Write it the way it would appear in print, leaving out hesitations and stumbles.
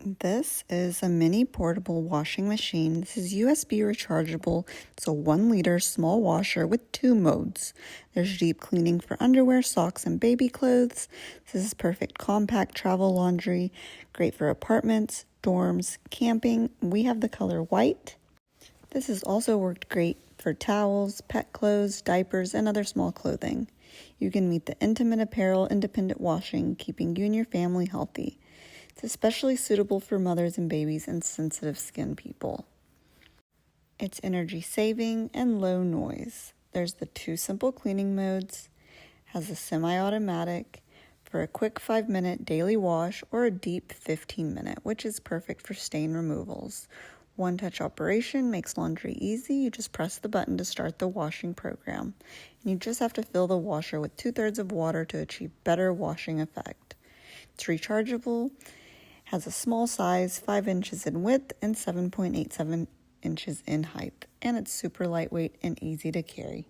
This is a mini portable washing machine. This is USB rechargeable. It's a 1 liter small washer with 2 modes. There's deep cleaning for underwear, socks, and baby clothes. This is perfect compact travel laundry, great for apartments, dorms, camping. We have the color white. This has also worked great for towels, pet clothes, diapers, and other small clothing. You can meet the intimate apparel independent washing, keeping you and your family healthy. It's especially suitable for mothers and babies and sensitive skin people. It's energy saving and low noise. There's the 2 simple cleaning modes, has a semi-automatic for a quick 5-minute daily wash or a deep 15-minute, which is perfect for stain removals. One-touch operation makes laundry easy. You just press the button to start the washing program. And you just have to fill the washer with 2/3 of water to achieve better washing effect. It's rechargeable, has a small size, 5 inches in width and 7.87 inches in height, and it's super lightweight and easy to carry.